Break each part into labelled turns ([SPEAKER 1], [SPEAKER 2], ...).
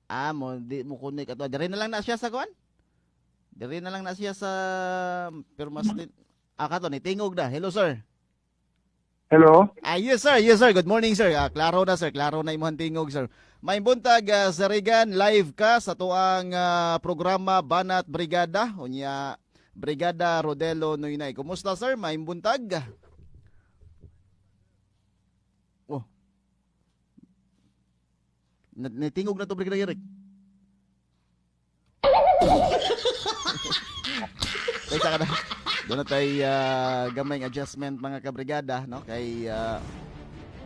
[SPEAKER 1] Mo di mo connect ato. Dire na lang na siya sa kuan. Dire na lang na siya sa Permastin. Kato ni tingog na. Hello sir.
[SPEAKER 2] Hello?
[SPEAKER 1] Yes sir, yes sir. Good morning sir. Klaro na sir, klaro na imong tingog sir. May buntag sa Regan live ka sa tuang programa Banat Brigada unya Brigada Rodelo Noynay. Kumusta sir? May buntag. Oh, natingog na to Brigada Eric. Kay sa kada. Doon na tayo gamayng adjustment mga kabrigada, no? Kay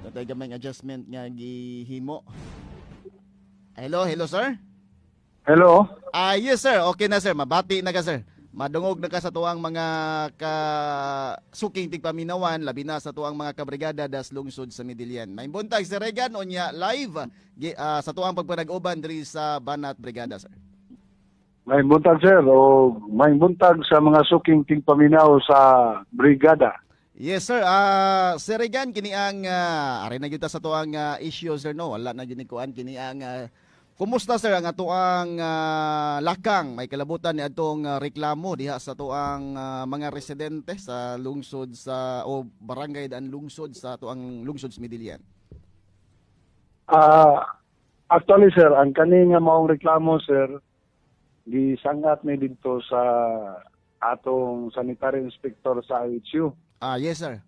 [SPEAKER 1] doon tayo gamayng adjustment nga gihimo. Hello, hello sir.
[SPEAKER 2] Hello?
[SPEAKER 1] Yes sir, okay na sir. Mabati na ka sir. Madungog na ka sa tuang mga suking tigpaminawan, labi na sa tuang mga kabrigada das lungsod sa Midilian. May buntag si Regan onya live sa tuang pagpanag-uban diri sa Banat Brigada sir.
[SPEAKER 2] May buntag, sir, o may buntag sa mga suking tingpaminaw sa brigada.
[SPEAKER 1] Yes sir, Sir Regan kini ang ari na gyud ta sa tuang issue sir no. Wala na gyud ni kuan kini ang kumusta sir ang atuang lakang may kalabutan ni atong reklamo diha sa tuang mga residente sa lungsod sa o barangay daan lungsod sa tuang lungsod sa Midilian.
[SPEAKER 2] Actually, sir, ang kani nga maong reklamo, sir, gisangat ni dito sa atong sanitary inspector sa IHU.
[SPEAKER 1] Yes sir.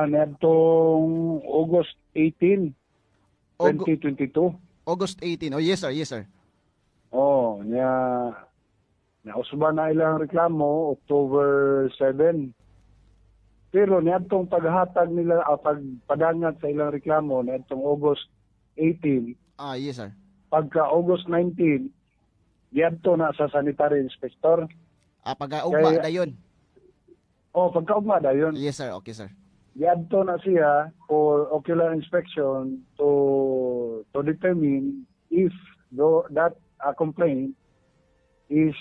[SPEAKER 2] Niadtong August 18, 2022.
[SPEAKER 1] August 18. Oh yes sir, yes sir.
[SPEAKER 2] Oh, nausban na ilang reklamo October 7. Pero niadtong paghatag nila pagpadangat sa ilang reklamo niadtong August 18.
[SPEAKER 1] Yes sir.
[SPEAKER 2] Pagka August 19, diadto na sa sanitary inspector.
[SPEAKER 1] Pagkaugma dayon.
[SPEAKER 2] Pagkaugma dayon.
[SPEAKER 1] Yes sir, okay sir.
[SPEAKER 2] Diadto na siya for ocular inspection to determine if that complaint is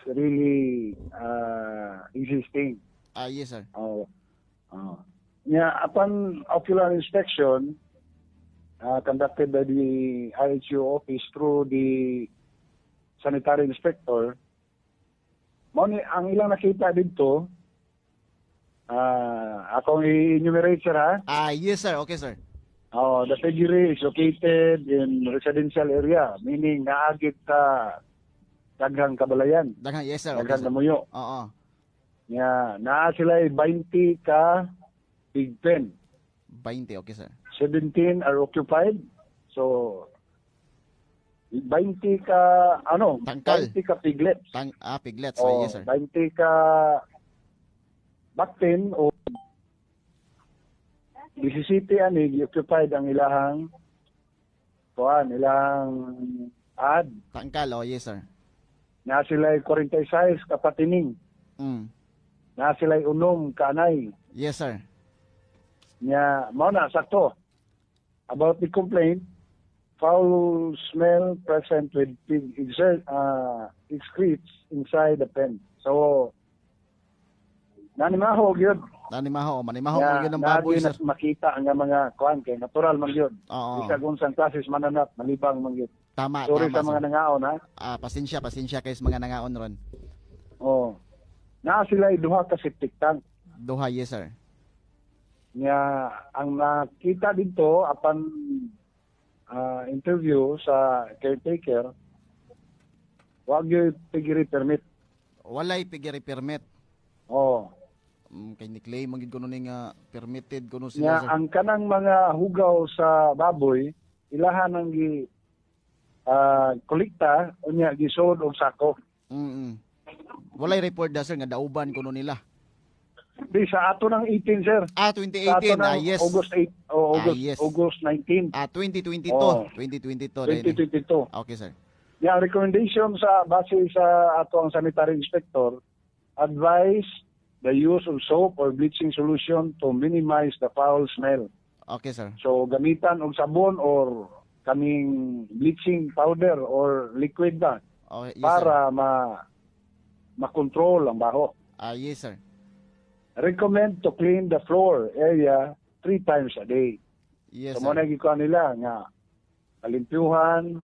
[SPEAKER 2] really existing.
[SPEAKER 1] Yes sir.
[SPEAKER 2] Upon ocular inspection, conducted by the IHU office through the sanitary inspector, ang ilang nakita dito, akong i-enumerate sir ha?
[SPEAKER 1] Yes sir, okay sir.
[SPEAKER 2] The pedigree is located in residential area, meaning naagit sa daghang kabalayan.
[SPEAKER 1] Yes sir,
[SPEAKER 2] daghang
[SPEAKER 1] okay sir.
[SPEAKER 2] namuyo. Naa sila 20 ka big pen.
[SPEAKER 1] 20, okay sir.
[SPEAKER 2] 17 are occupied. So 20 ka
[SPEAKER 1] Tangkal.
[SPEAKER 2] 20 ka piglets.
[SPEAKER 1] Piglets. Yes sir.
[SPEAKER 2] 20 ka baktin o 17 ani occupied ang ilahang ad.
[SPEAKER 1] Tangkal, yes sir.
[SPEAKER 2] Na sila 46 ka patining. Na sila unom kanay.
[SPEAKER 1] Yes sir.
[SPEAKER 2] Mao na sakto. About the complaint, foul smell present with pig excretes inside the pen. So, manimaho yun.
[SPEAKER 1] Manimaho yun ang baboy sir.
[SPEAKER 2] Makita ang mga kuan kay natural man yun.
[SPEAKER 1] Oo.
[SPEAKER 2] Isa kung sang klases mananap, malibang man yun.
[SPEAKER 1] Tama,
[SPEAKER 2] Sorry
[SPEAKER 1] tama
[SPEAKER 2] sa mga
[SPEAKER 1] sir.
[SPEAKER 2] nangaon ha.
[SPEAKER 1] Pasensya kayo sa mga nangaon ron.
[SPEAKER 2] Na sila duha ka septic tank.
[SPEAKER 1] Duha, yes sir.
[SPEAKER 2] Ang nakita dito upon interview sa caretaker, wag yung pigiri permit.
[SPEAKER 1] Walay pigiri permit. Kay ni-claim magid kuno ning permitted kuno sila sir.
[SPEAKER 2] Ang kanang mga hugaw sa baboy, ilahan ang kolekta unya gisod og sako.
[SPEAKER 1] Walay report da sir nga dauban kuno nila.
[SPEAKER 2] Di sa ato ng 18 sir.
[SPEAKER 1] 2018.
[SPEAKER 2] Yes. August 8
[SPEAKER 1] yes.
[SPEAKER 2] August 19.
[SPEAKER 1] 2022.
[SPEAKER 2] 2022.
[SPEAKER 1] Okay sir.
[SPEAKER 2] Recommendation sa base sa ato ang sanitary inspector, advise the use of soap or bleaching solution to minimize the foul smell.
[SPEAKER 1] Okay sir.
[SPEAKER 2] So gamitan og sabon or kaning bleaching powder or liquid ba
[SPEAKER 1] Yes,
[SPEAKER 2] para makontrol ang baho.
[SPEAKER 1] Yes sir.
[SPEAKER 2] Recommend to clean the floor area 3 times a day.
[SPEAKER 1] Yes
[SPEAKER 2] So
[SPEAKER 1] sir.
[SPEAKER 2] mo nagikuan nila nga kalimpyuhan,